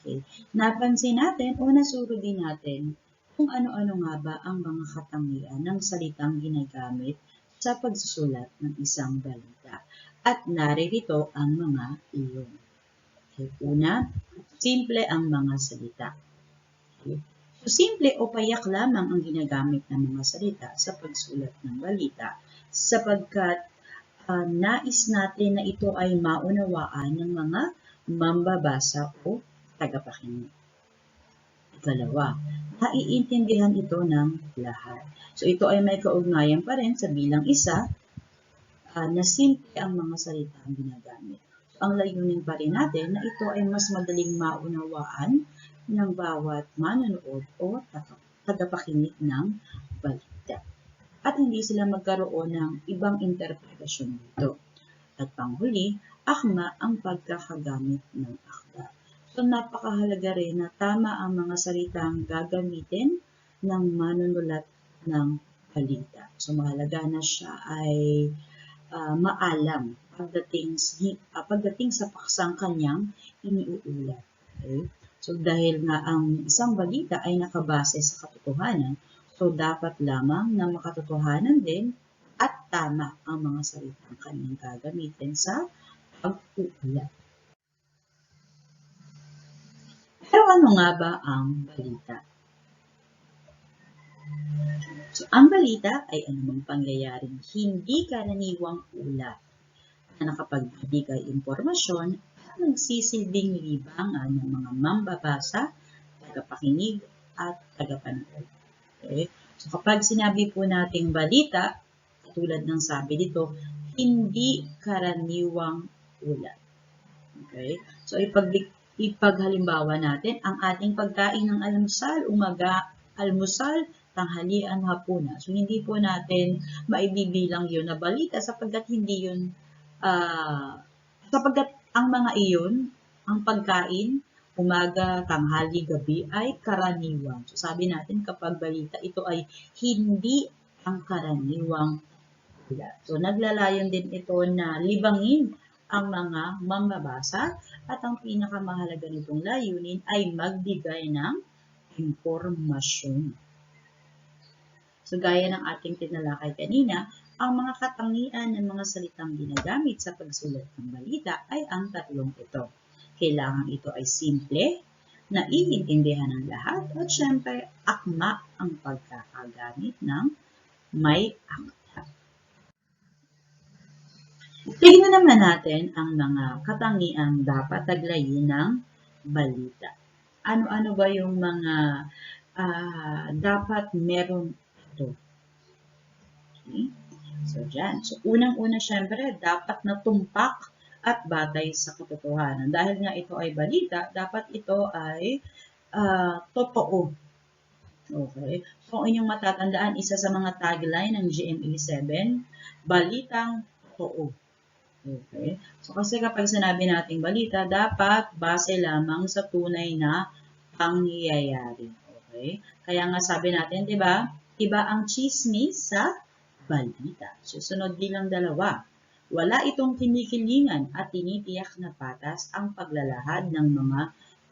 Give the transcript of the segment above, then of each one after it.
Okay. Napansin natin o nasuro din natin kung ano-ano nga ba ang mga katangian ng salitang ginagamit sa pagsusulat ng isang balita. At naririto ang mga iyon. Okay. Una, simple ang mga salita. Okay. So, simple o payak lamang ang ginagamit ng mga salita sa pagsulat ng balita sapagkat nais natin na ito ay maunawaan ng mga mambabasa o tagapakinig. Ikalawa, naiintindihan ito ng lahat. So ito ay may kaugnayan pa rin sa bilang isa na simple ang mga salita ang ginagamit. So, ang layunin pa rin natin na ito ay mas madaling maunawaan ng bawat manonood o tagapakinig ng balita. At hindi sila magkaroon ng ibang interpretasyon dito. At panghuli, akma ang pagkakagamit ng akda. So napakahalaga rin na tama ang mga salitang gagamitin ng manunulat ng balita. So mahalaga na siya ay maalam pagdating sa paksang kanyang iniuulat. Okay? So dahil nga ang isang balita ay nakabase sa katotohanan, so dapat lamang na makatotohanan din at tama ang mga salitang kanyang gagamitin sa pag-uulat. Pero ano nga ba ang balita? So, ang balita ay anumang pangyayaring hindi karaniwang ulat na nakapagbibigay impormasyon at nagsisilbing libangan ng mga mambabasa, tagapakinig at tagapanood. Okay? So, kapag sinabi po nating balita, katulad ng sabi dito, hindi karaniwang ulat. Okay? So, ipaghalimbawa natin ang ating pagkain ng almusal, umaga, almusal, tanghalian, hapunan. So, hindi po natin maibibilang yun na balita sapagkat hindi yun, sapagkat ang mga iyon, ang pagkain, umaga, tanghali, gabi ay karaniwan. So, sabi natin kapag balita, ito ay hindi ang karaniwang ulat. So, naglalayon din ito na libangin ang mga mambabasa at ang pinakamahalaga nitong layunin ay magbigay ng impormasyon. So, gaya ng ating tinalakay kanina, ang mga katangian ng mga salitang ginagamit sa pagsulat ng balita ay ang tatlong ito. Kailangan ito ay simple, naiintindihan ng lahat, at syempre, akma ang pagkakagamit ng may akda. Tingnan naman natin ang mga katangiang dapat taglayin ng balita. Ano-ano ba yung mga dapat meron ito? Okay. So, dyan. So, unang-una, syempre, dapat natumpak at batay sa katotohanan. Dahil nga ito ay balita, dapat ito ay totoo. Okay. So, kung inyong matatandaan, isa sa mga tagline ng GMA7, balitang totoo. Okay. So, kasi kapag sinabi nating balita, dapat base lamang sa tunay na pangyayari. Okay. Kaya nga sabi natin, di ba? Iba ang chismis sa balita. Susunod bilang 2. Wala itong kinikilingan at tinitiyak na patas ang paglalahad ng mga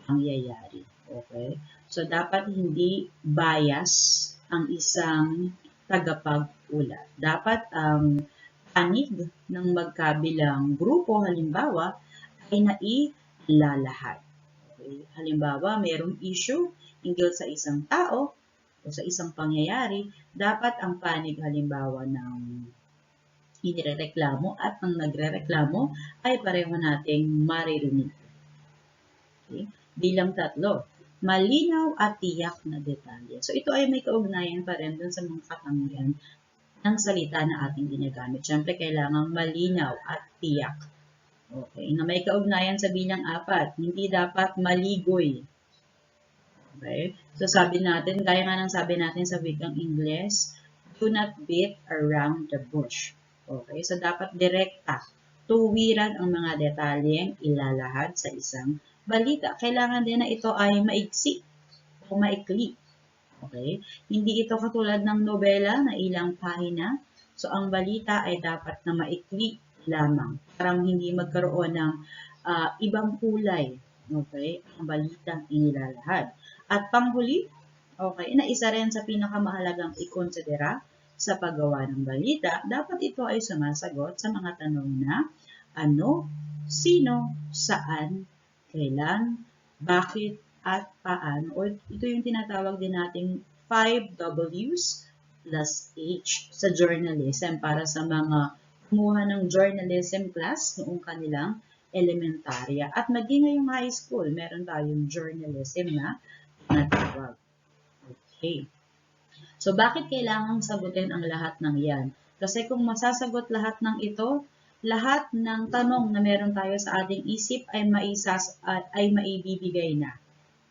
pangyayari. Okay? So, dapat hindi bias ang isang tagapag-ulat. Dapat ang panig ng magkabilang grupo, halimbawa, ay nailalahad. Okay? Halimbawa, mayroong issue hinggil sa isang tao o sa isang pangyayari, dapat ang panig halimbawa ng inirereklamo at ng nagrereklamo ay pareho nating maririnig. Okay? Bilang 3, malinaw at tiyak na detalye. So ito ay may kaugnayan pa rin dun sa mga katangian ng salita na ating ginagamit. Siyempre, kailangan malinaw at tiyak. Okay? Na may kaugnayan sa bilang 4, hindi dapat maligoy. Okay? So, sabi natin, gaya nga ng sabi natin sa wikang Ingles, do not beat around the bush. Okay? So, dapat direkta. Tuwiran ang mga detalyeng ilalahad sa isang balita. Kailangan din na ito ay maiksi o maikli. Okay? Hindi ito katulad ng nobela na ilang pahina. So, ang balita ay dapat na maikli lamang. Parang hindi magkaroon ng ibang kulay. Okay? Ang balitang inilalahad. At panghuli, okay, na isa rin sa pinakamahalagang ikonsidera sa paggawa ng balita, dapat ito ay sumasagot sa mga tanong na ano, sino, saan, kailan, bakit, at paano. O ito yung tinatawag din nating 5 W's plus H sa journalism para sa mga kumuha ng journalism class noong kanilang elementarya. At maging ngayong high school, meron tayong journalism na tinatawag. Okay. So, bakit kailangang sagutin ang lahat ng yan? Kasi kung masasagot lahat ng ito, lahat ng tanong na meron tayo sa ating isip ay maibibigay na.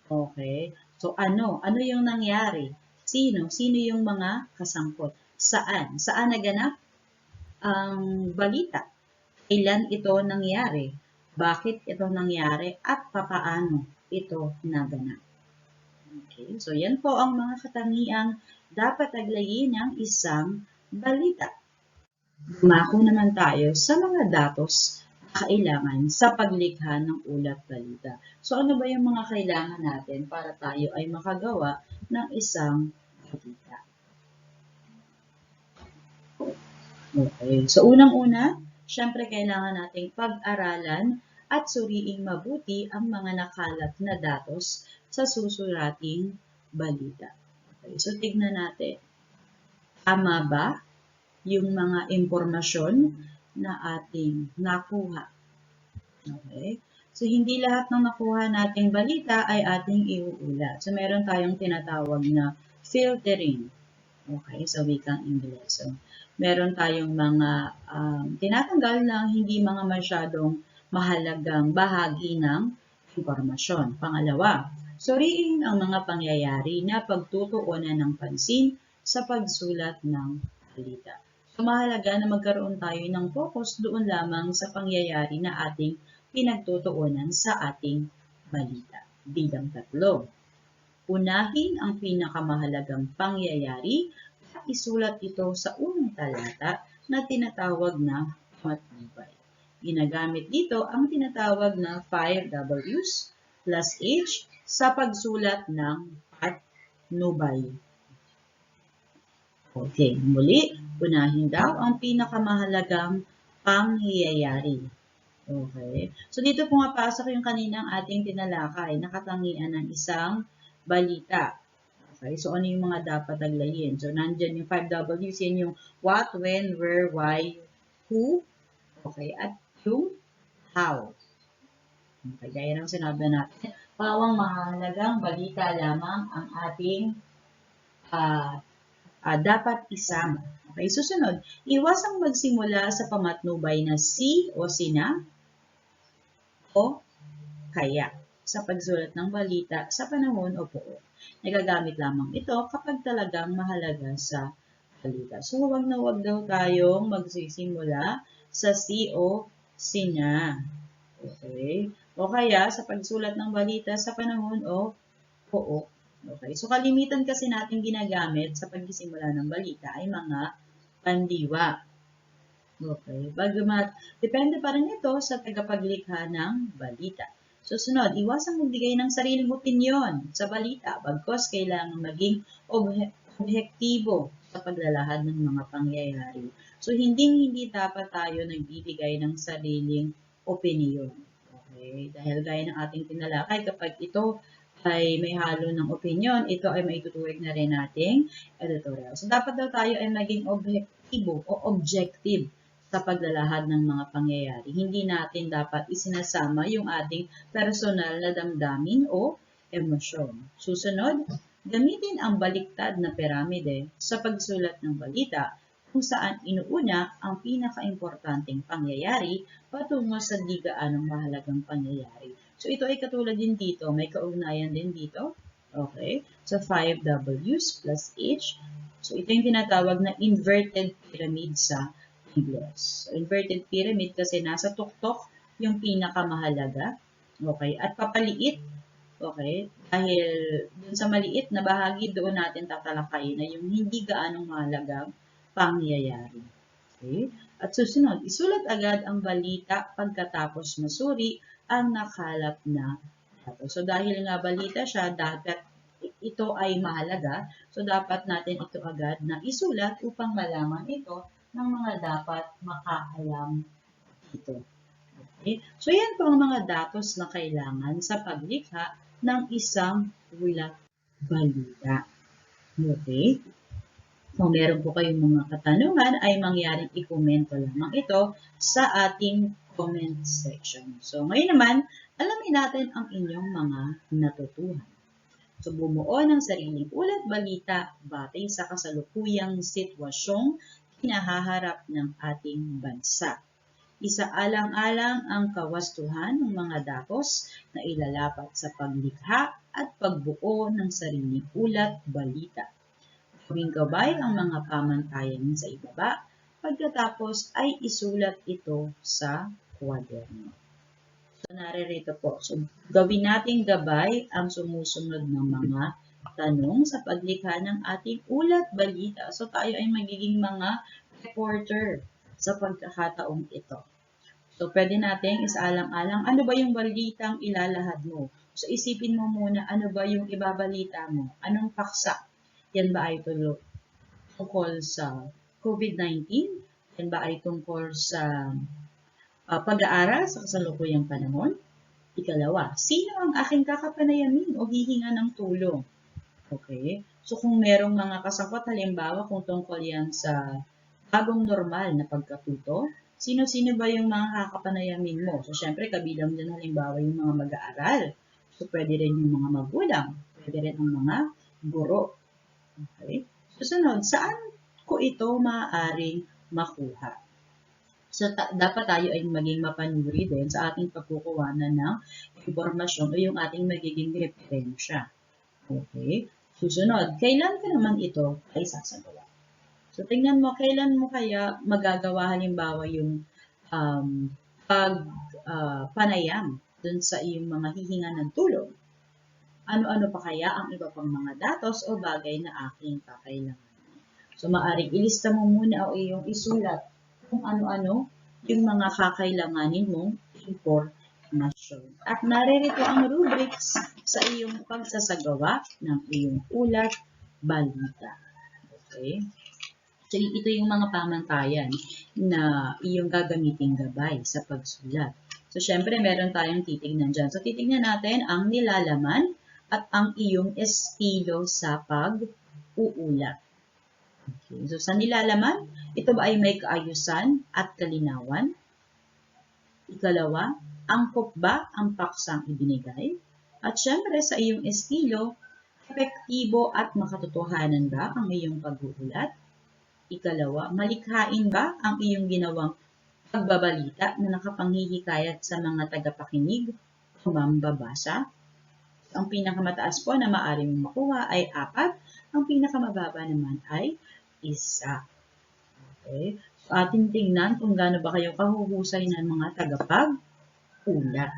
Okay? So, ano? Ano yung nangyari? Sino? Sino yung mga kasangkot? Saan? Saan naganap ang balita? Kailan ito nangyari? Bakit ito nangyari? At papaano ito naganap? Okay, so yan po ang mga katangiang dapat aglayin ng isang balita. Dumako naman tayo sa mga datos na kailangan sa paglikha ng ulat balita. So ano ba yung mga kailangan natin para tayo ay makagawa ng isang balita? Okay, so unang-una, syempre kailangan nating pag-aralan at suriing mabuti ang mga nakalat na datos sa susurating balita. Okay, so tignan natin. Tama ba yung mga impormasyon na ating nakuha? Okay? So, hindi lahat ng nakuha nating balita ay ating iuulat. So, meron tayong tinatawag na filtering. Okay? Sa wikang Ingles. So, meron tayong mga tinatanggal na hindi mga masyadong mahalagang bahagi ng impormasyon. Pangalawa, suriin ang mga pangyayari na pagtutuunan ng pansin sa pagsulat ng balita. So, mahalaga na magkaroon tayo ng focus doon lamang sa pangyayari na ating pinagtutuunan sa ating balita. Bilang 3. Unahin ang pinakamahalagang pangyayari at isulat ito sa unang talata na tinatawag na patnubay. Ginagamit dito ang tinatawag na 5 W's plus H sa pagsulat ng patnubay. Okay, muli, unahin daw ang pinakamahalagang pangyayari. Okay, so dito pumapasok yung kaninang ating tinalakay, nakatangian ng isang balita. Okay, so ano yung mga dapat aglayin? So nandyan yung 5 W's, yan yung what, when, where, why, who, okay, at yung how. Okay, gaya ng sinabi natin, pawang mahalagang balita lamang ang ating dapat isama. Okay, susunod, iwasang magsimula sa pamatnubay na si o sina o kaya sa pagsulat ng balita sa panahon o poon. Nagagamit lamang ito kapag talagang mahalaga sa balita. So, huwag na huwag daw tayong magsisimula sa si o sina. Okay? O kaya sa pagsulat ng balita sa panahon o poon. Okay, so kalimitan kasi natin ginagamit sa pagsisimula ng balita ay mga pandiwa. Okay, bagamat depende pa rin ito sa tagapaglikha ng balita. Susunod, iwasang magbigay ng sariling opinyon sa balita, bagkos kailangan maging objektibo sa paglalahad ng mga pangyayari. So, hindi dapat tayo nagbibigay ng sariling opinion. Okay, dahil gaya ng ating tinalakay, kapag ito ay may halo ng opinion, ito ay maitutuwid na rin nating editorial. So, dapat daw tayo ay maging objektibo o objective sa paglalahad ng mga pangyayari. Hindi natin dapat isinasama yung ating personal na damdamin o emosyon. Susunod, gamitin ang baliktad na piramide sa pagsulat ng balita kung saan inuuna ang pinaka-importanteng pangyayari patungo sa di gaanong mahalagang pangyayari. So, ito ay katulad din dito. May kaugnayan din dito. Okay? So, 5 W's plus H. So, ito yung tinatawag na inverted pyramid sa English. So, inverted pyramid kasi nasa tuktok yung pinakamahalaga. Okay? At papaliit. Okay? Dahil dun sa maliit na bahagi, doon natin tatalakayin na yung hindi gaanong mahalagang pangyayari. Okay? At susunod, isulat agad ang balita pagkatapos masuri ang nakalap na So dahil nga balita siya, dapat ito ay mahalaga. So dapat natin ito agad na isulat upang malaman ito ng mga dapat makaalam ito. Okay? So yan po ang mga datos na kailangan sa paglikha ng isang ulat balita. Okay? Kung meron po kayong mga katanungan, ay mangyaring i-komento lamang ito sa ating comment section. So ngayon naman, alamin natin ang inyong mga natutuhan. So bumuo ng sariling ulat balita batay sa kasalukuyang sitwasyong kinahaharap ng ating bansa. Isaalang-alang ang kawastuhan ng mga datos na ilalapat sa paglikha at pagbuo ng sariling ulat balita. Gawing gabay ang mga pamantayan sa ibaba, pagkatapos ay isulat ito sa kwaderno. So, naririto po. So, gawin nating gabay ang sumusunod ng mga tanong sa paglikha ng ating ulat balita. So, tayo ay magiging mga reporter sa pagkakataong ito. So, pwede nating isaalang-alang, ano ba yung balitang ilalahad mo? So, isipin mo muna, ano ba yung ibabalita mo? Anong paksa? Yan ba ay tungkol sa COVID-19? Yan ba ay tungkol sa pag-aaral sa kasalukuyang panahon? Ikalawa, sino ang aking kakapanayamin o hihinga ng tulong? Okay? So kung merong mga kasangkot, halimbawa kung tungkol yan sa bagong normal na pagkatuto, sino-sino ba yung mga kakapanayamin mo? So syempre kabilang din halimbawa yung mga mag-aaral. So pwede rin yung mga magulang, pwede rin ang mga guro. Okay? Susunod, saan ko ito maaaring makuha? So, dapat tayo ay maging mapanuri din sa ating pagkukuhanan ng impormasyon o yung ating magiging referensya. Okay? Susunod, kailan ka naman ito ay sasagawa? So, tingnan mo, kailan mo kaya magagawa halimbawa yung panayam dun sa iyong mga hihinga ng tulong. Ano-ano pa kaya ang iba pang mga datos o bagay na aking kakailangan? So, maaring ilista mo muna o iyong isulat kung ano-ano yung mga kakailanganin mong impormasyon. At naririto ang rubrics sa iyong pagsasagawa ng iyong ulat balita. Okay? So, ito yung mga pamantayan na iyong gagamiting gabay sa pagsulat. So, syempre, meron tayong titignan dyan. So, titignan natin ang nilalaman at ang iyong estilo sa pag-uulat. Okay. So, sa nilalaman, ito ba ay may kaayusan at kalinawan? Ikalawa, angkop ba ang paksang ibinigay? At syempre, sa iyong estilo, epektibo at makatotohanan ba ang iyong pag-uulat? Ikalawa, malikhain ba ang iyong ginawang pagbabalita na nakapanghihikayat sa mga tagapakinig o mambabasa? Ang pinakamataas po na maaari mong makuha ay 4. Ang pinakamababa naman ay 1. Okay? So, ating tingnan kung gaano ba kayo kahuhusay ng mga tagapag-ulat.